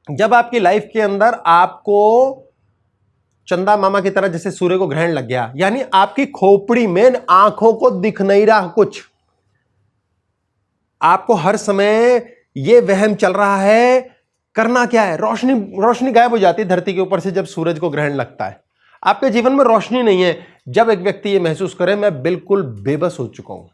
जब आपकी लाइफ के अंदर आपको चंदा मामा की तरह जैसे सूर्य को ग्रहण लग गया, यानी आपकी खोपड़ी में आंखों को दिख नहीं रहा कुछ, आपको हर समय यह वहम चल रहा है करना क्या है, रोशनी रोशनी गायब हो जाती है धरती के ऊपर से जब सूरज को ग्रहण लगता है, आपके जीवन में रोशनी नहीं है। जब एक व्यक्ति यह महसूस करे मैं बिल्कुल बेबस हो चुका हूं,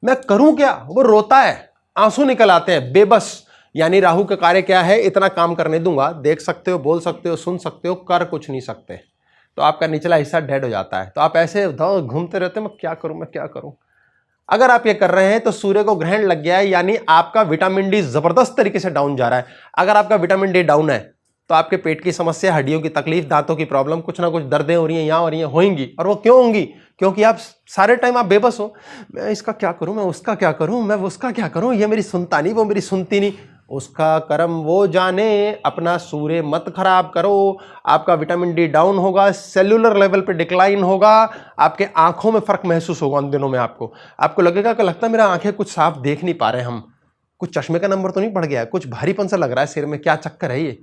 मैं करूं क्या, वो रोता है, आंसू निकल आते हैं, बेबस। यानी राहु का कार्य क्या है, इतना काम करने दूंगा, देख सकते हो, बोल सकते हो, सुन सकते हो, कर कुछ नहीं सकते, तो आपका निचला हिस्सा डेड हो जाता है। तो आप ऐसे घूमते रहते हो, मैं क्या करूं, मैं क्या करूं। अगर आप ये कर रहे हैं तो सूर्य को ग्रहण लग गया है, यानी आपका विटामिन डी जबरदस्त तरीके से डाउन जा रहा है। अगर आपका विटामिन डी डाउन है तो आपके पेट की समस्या, हड्डियों की तकलीफ, दांतों की प्रॉब्लम, कुछ ना कुछ दर्दें हो रही हैं, यहां हो रही हैं, होंगी। और वो क्यों होंगी, क्योंकि आप सारे टाइम आप बेबस हो, मैं इसका क्या करूं, मैं उसका क्या करूं, मैं उसका क्या करूं, ये मेरी सुनता नहीं, वो मेरी सुनती नहीं। उसका कर्म वो जाने, अपना सूर्य मत खराब करो। आपका विटामिन डी डाउन होगा, सेल्यूलर लेवल पे डिक्लाइन होगा, आपके आंखों में फर्क महसूस होगा उन दिनों में। आपको लगेगा कि लगता है मेरा आंखें कुछ साफ देख नहीं पा रहे हम, कुछ चश्मे का नंबर तो नहीं बढ़ गया है, कुछ भारीपन सा लग रहा है सिर में, क्या चक्कर है ये।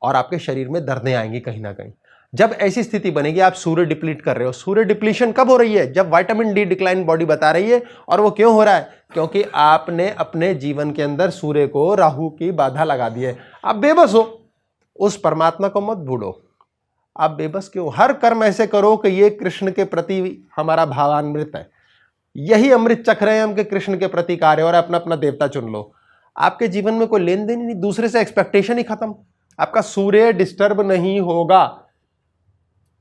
और आपके शरीर में दर्दें आएंगी कहीं ना कहीं। जब ऐसी स्थिति बनेगी, आप सूर्य डिप्लीट कर रहे हो। सूर्य डिप्लीशन कब हो रही है, जब विटामिन डी डिक्लाइन बॉडी बता रही है। और वो क्यों हो रहा है, क्योंकि आपने अपने जीवन के अंदर सूर्य को राहु की बाधा लगा दी है। आप बेबस हो, उस परमात्मा को मत भूलो। आप बेबस क्यों, हर कर्म ऐसे करो कि ये कृष्ण के प्रति हमारा भावान्वित है, यही अमृत चक्र है हम के कृष्ण के प्रति कार्य, और अपना अपना देवता चुन लो। आपके जीवन में कोई लेन देन ही नहीं, दूसरे से एक्सपेक्टेशन ही खत्म। आपका सूर्य डिस्टर्ब नहीं होगा।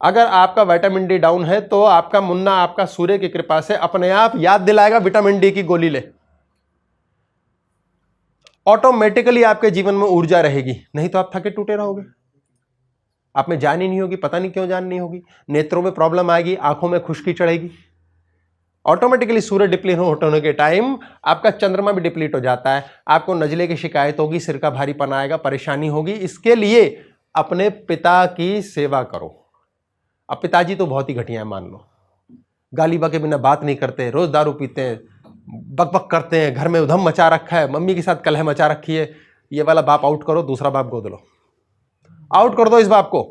अगर आपका विटामिन डी डाउन है तो आपका मुन्ना आपका सूर्य की कृपा से अपने आप याद दिलाएगा विटामिन डी की गोली ले, ऑटोमेटिकली आपके जीवन में ऊर्जा रहेगी। नहीं तो आप थके टूटे रहोगे, आप में जान ही नहीं होगी, पता नहीं क्यों जान नहीं होगी, नेत्रों में प्रॉब्लम आएगी, आंखों में खुश्की चढ़ेगी। ऑटोमेटिकली सूर्य डिप्लीट होने के टाइम आपका चंद्रमा भी डिप्लीट हो जाता है, आपको नजले की शिकायत होगी, सिर का भारीपन आएगा, परेशानी होगी। इसके लिए अपने पिता की सेवा करो। अब पिताजी तो बहुत ही घटिया है, मान लो, गाली बके बिना बात नहीं करते, रोज दारू पीते हैं, बकबक करते हैं, घर में उधम मचा रखा है, मम्मी के साथ कलह मचा रखी है। ये वाला बाप आउट करो, दूसरा बाप गोद लो, आउट कर दो, इस बाप को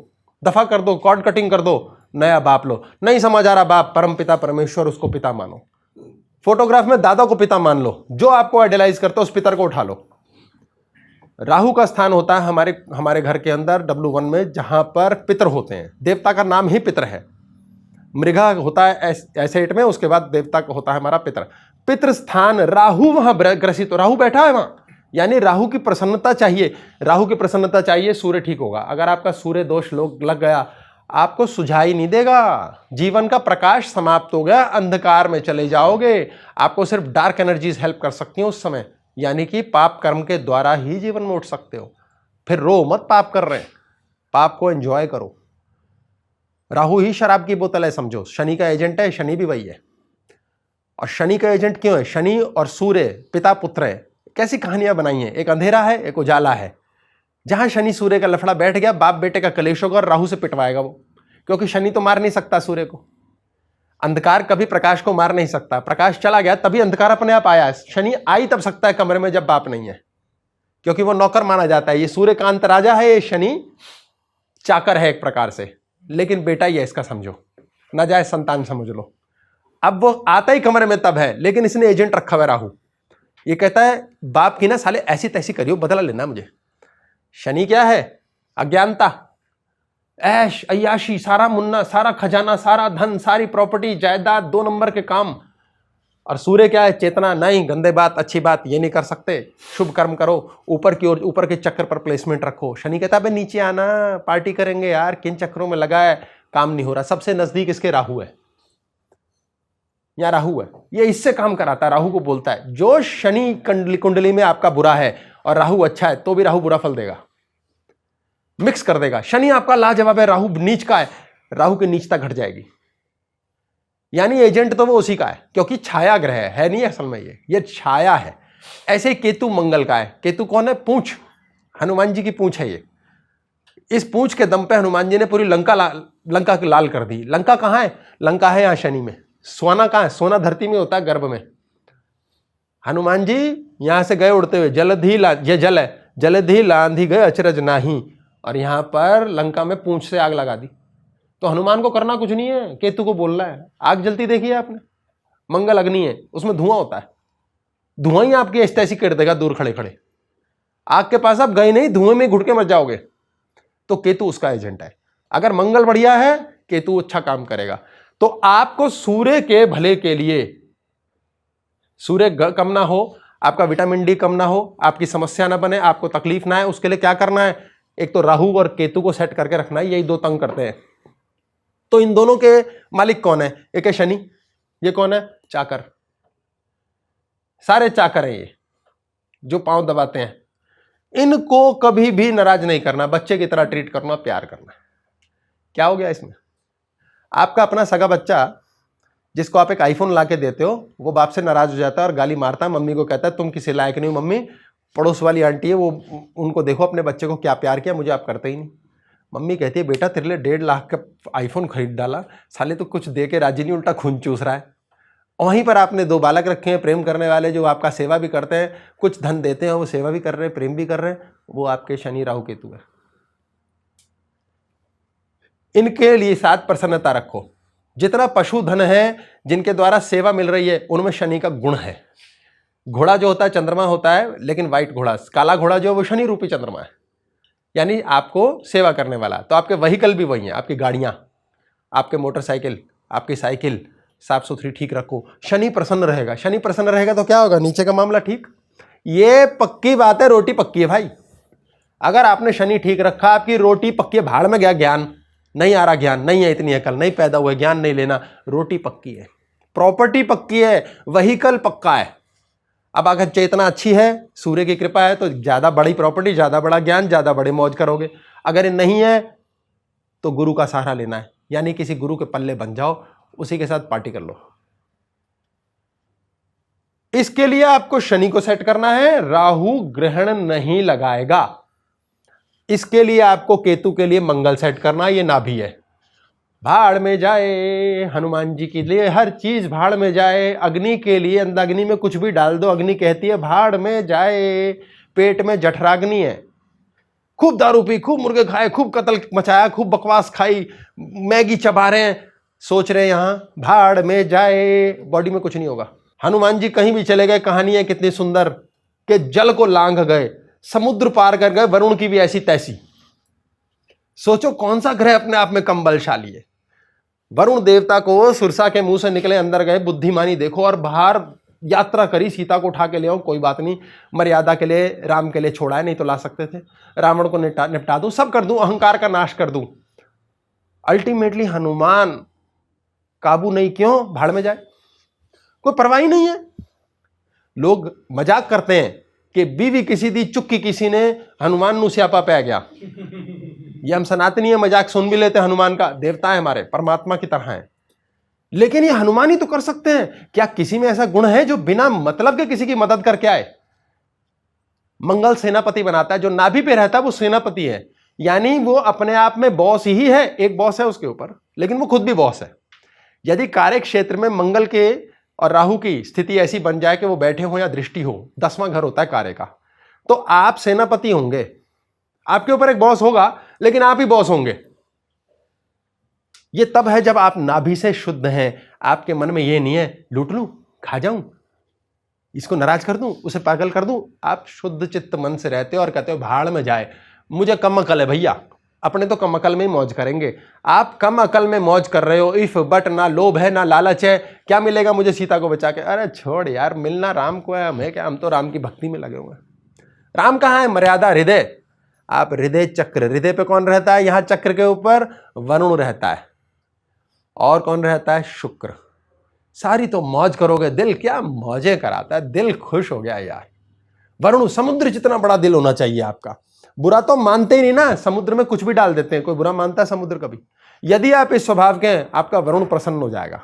दफा कर दो, कॉर्ड कटिंग कर दो, नया बाप लो। नहीं समझ आ रहा बाप, परम पिता परमेश्वर, उसको पिता मानो। फोटोग्राफ में दादा को पिता मान लो, जो आपको आइडियलाइज करते हो उस पितर को उठा लो। राहु का स्थान होता है हमारे घर के अंदर W1 में, जहां पर पितर होते हैं। देवता का नाम ही पितर है। मृगा होता है एसेट में, उसके बाद देवता का होता है हमारा पितर। पितृ स्थान राहु वहां ग्रसित, तो राहु बैठा है वहां, यानी राहु की प्रसन्नता चाहिए। राहु की प्रसन्नता चाहिए, सूर्य ठीक होगा। अगर आपका सूर्य दोष लग गया, आपको सुझाई नहीं देगा, जीवन का प्रकाश समाप्त हो गया, अंधकार में चले जाओगे। आपको सिर्फ डार्क एनर्जीज हेल्प कर सकती हैं उस समय, यानी कि पाप कर्म के द्वारा ही जीवन में उठ सकते हो। फिर रो मत, पाप कर रहे हैं, पाप को एंजॉय करो। राहु ही शराब की बोतल है समझो, शनि का एजेंट है, शनि भी वही है। और शनि का एजेंट क्यों है, शनि और सूर्य पिता पुत्र है। कैसी कहानियां बनाई हैं, एक अंधेरा है, एक उजाला है। जहां शनि सूर्य का लफड़ा बैठ गया, बाप बेटे का कलेश होगा और राहु से पिटवाएगा वो, क्योंकि शनि तो मार नहीं सकता सूर्य को। अंधकार कभी प्रकाश को मार नहीं सकता, प्रकाश चला गया तभी अंधकार अपने आप आया है। शनि आ ही तब सकता है कमरे में जब बाप नहीं है, क्योंकि वो नौकर माना जाता है। ये सूर्य का अंतराजा है, ये शनि चाकर है एक प्रकार से, लेकिन बेटा ही है इसका, समझो, ना जाए संतान समझ लो। अब वो आता ही कमरे में तब है, लेकिन इसने एजेंट रखा हुआ राहु। ये कहता है बाप की ना साले ऐसी तैसी करियो, बदला लेना मुझे। शनि क्या है, अज्ञानता, ऐश अय्याशी, सारा मुन्ना, सारा खजाना, सारा धन, सारी प्रॉपर्टी जायदाद, 2 नंबर के काम। और सूर्य क्या है, चेतना, नहीं गंदे बात, अच्छी बात ये नहीं कर सकते, शुभ कर्म करो, ऊपर की ओर, ऊपर के चक्कर पर प्लेसमेंट रखो। शनि कहता है नीचे आना, पार्टी करेंगे यार, किन चक्रों में लगा है, काम नहीं हो रहा। सबसे नजदीक इसके राहु है, या राहु है, ये इससे काम कराता है, राहु को बोलता है। जो शनि कुंडली में आपका बुरा है और राहु अच्छा है, तो भी राहु बुरा फल देगा, मिक्स कर देगा। शनि आपका लाजवाब है, राहु नीच का है, राहु की नीचता घट जाएगी। यानी एजेंट तो वो उसी का है, क्योंकि छाया ग्रह है नहीं असल में, ये छाया है। ऐसे ही केतु मंगल का है। केतु कौन है, पूंछ, हनुमान जी की पूंछ है ये। इस पूंछ के दम पे हनुमान जी ने पूरी लंका लाल कर दी। लंका कहां है, लंका है यहां शनि में। सोना कहां है, सोना धरती में होता है, गर्भ में। हनुमान जी यहां से गए उड़ते हुए, जलधि ये जल है, जलधि लांधी गए अचरज नाही, और यहां पर लंका में पूंछ से आग लगा दी। तो हनुमान को करना कुछ नहीं है, केतु को बोलना है। आग जलती देखी है आपने? मंगल अग्नि है, उसमें धुआं होता है, धुआं ही आपकी ऐसी कर देगा दूर खड़े खड़े। आग के पास आप गए नहीं, धुएं में घुट के मर जाओगे। तो केतु उसका एजेंट है। अगर मंगल बढ़िया है, केतु अच्छा काम करेगा। तो आपको सूर्य के भले के लिए, सूर्य कम ना हो, आपका विटामिन डी कम ना हो, आपकी समस्या ना बने, आपको तकलीफ ना है, उसके लिए क्या करना है? एक तो राहु और केतु को सेट करके रखना है, यही दो तंग करते हैं। तो इन दोनों के मालिक कौन है? एक है शनि, ये कौन है? चाकर। सारे चाकर हैं ये, जो पांव दबाते हैं। इनको कभी भी नाराज नहीं करना, बच्चे की तरह ट्रीट करना, प्यार करना। क्या हो गया इसमें? आपका अपना सगा बच्चा जिसको आप एक आईफोन लाके देते हो, वो बाप से नाराज हो जाता है और गाली मारता है, मम्मी को कहता है तुम किसी लायक नहीं हो मम्मी, पड़ोस वाली आंटी है वो, उनको देखो अपने बच्चे को क्या प्यार किया, मुझे आप करते ही नहीं। मम्मी कहती है बेटा तेरे लिए 1.5 लाख का आईफोन खरीद डाला, साले तो कुछ दे के राजी नहीं, उल्टा खून चूस रहा है। वहीं पर आपने 2 बालक रखे हैं प्रेम करने वाले, जो आपका सेवा भी करते हैं, कुछ धन देते हैं, वो सेवा भी कर रहे हैं, प्रेम भी कर रहे हैं, वो आपके शनि राहु केतु है। इनके लिए साथ प्रसन्नता रखो। जितना पशुधन है जिनके द्वारा सेवा मिल रही है, उनमें शनि का गुण है। घोड़ा जो होता है चंद्रमा होता है, लेकिन व्हाइट घोड़ा, काला घोड़ा जो है वो शनि रूपी चंद्रमा है, यानी आपको सेवा करने वाला। तो आपके व्हीकल भी वही है, आपकी गाड़ियां, आपके मोटरसाइकिल, आपकी साइकिल साफ सुथरी ठीक रखो, शनि प्रसन्न रहेगा। शनि प्रसन्न रहेगा तो क्या होगा? नीचे का मामला ठीक। ये पक्की बात है, रोटी पक्की है भाई। अगर आपने शनि ठीक रखा, आपकी रोटी पक्की है। भाड़ में गया ज्ञान, नहीं आ रहा ज्ञान, नहीं है इतनी अकल, नहीं पैदा हुआ ज्ञान नहीं लेना, रोटी पक्की है, प्रॉपर्टी पक्की है, व्हीकल पक्का है। अब अगर चेतना अच्छी है, सूर्य की कृपा है, तो ज्यादा बड़ी प्रॉपर्टी, ज्यादा बड़ा ज्ञान, ज्यादा बड़े मौज करोगे। अगर ये नहीं है तो गुरु का सहारा लेना है, यानी किसी गुरु के पल्ले बन जाओ, उसी के साथ पार्टी कर लो। इसके लिए आपको शनि को सेट करना है, राहु ग्रहण नहीं लगाएगा। इसके लिए आपको केतु के लिए मंगल सेट करना, ये नाभि है। भाड़ में जाए, हनुमान जी के लिए हर चीज भाड़ में जाए। अग्नि के लिए अंदर अग्नि में कुछ भी डाल दो, अग्नि कहती है भाड़ में जाए। पेट में जठराग्नि है, खूब दारू पी, खूब मुर्गे खाए, खूब कत्ल मचाया, खूब बकवास खाई, मैगी चबा रहे हैं, सोच रहे हैं यहां भाड़ में जाए, बॉडी में कुछ नहीं होगा। हनुमान जी कहीं भी चले गए, कहानी है कितनी सुंदर, कि जल को लांघ गए, समुद्र पार कर गए, वरुण की भी ऐसी तैसी। सोचो कौन सा ग्रह अपने आप में कम बलशाली है। वरुण देवता को सुरसा के मुंह से निकले, अंदर गए, बुद्धिमानी देखो, और बाहर यात्रा करी, सीता को उठा के ले आओ, कोई बात नहीं, मर्यादा के लिए राम के लिए छोड़ा है, नहीं तो ला सकते थे। रावण को निपटा दूं, सब कर दूं, अहंकार का नाश कर दूं। अल्टीमेटली हनुमान काबू नहीं, क्यों? भाड़ में जाए, कोई परवाही नहीं है। लोग मजाक करते हैं कि बीवी किसी दी, चुक्की किसी ने, हनुमान नु स्यापा पै गया। ये हम सनातनी है, मजाक सुन भी लेते हैं हनुमान का, देवता है हमारे, परमात्मा की तरह है, लेकिन ये हनुमान ही तो कर सकते हैं। क्या किसी में ऐसा गुण है जो बिना मतलब के किसी की मदद करके आए? मंगल सेनापति बनाता है, जो नाभि पे रहता है वो सेनापति है, यानी वो अपने आप में बॉस ही है, एक बॉस है उसके ऊपर, लेकिन वो खुद भी बॉस है। यदि कार्य क्षेत्र में मंगल के और राहु की स्थिति ऐसी बन जाए कि वो बैठे हो या दृष्टि हो, 10वां घर होता है कार्य का, तो आप सेनापति होंगे, आपके ऊपर एक बॉस होगा, लेकिन आप ही बॉस होंगे। ये तब है जब आप नाभि से शुद्ध हैं, आपके मन में ये नहीं है लूट लूं, खा जाऊं, इसको नाराज कर दूं, उसे पागल कर दूं। आप शुद्ध चित्त मन से रहते हो और कहते हो भाड़ में जाए, मुझे कम अकल है भैया, अपने तो कम अकल में ही मौज करेंगे। आप कम अकल में मौज कर रहे हो, इफ बट, ना लोभ है ना लालच है, क्या मिलेगा मुझे सीता को बचा के? अरे छोड़ यार, मिलना राम को है, हमें क्या, हम तो राम की भक्ति में लगे हुए हैं। राम कहाँ है? मर्यादा हृदय। आप हृदय चक्र, हृदय पे कौन रहता है? यहां चक्र के ऊपर वरुण रहता है, और कौन रहता है? शुक्र। सारी तो मौज करोगे, दिल क्या मौजे कराता है, दिल खुश हो गया यार। वरुण, समुद्र जितना बड़ा दिल होना चाहिए आपका। बुरा तो मानते ही नहीं ना, समुद्र में कुछ भी डाल देते हैं, कोई बुरा मानता है समुद्र कभी? यदि आप इस स्वभाव के हैं, आपका वरुण प्रसन्न हो जाएगा,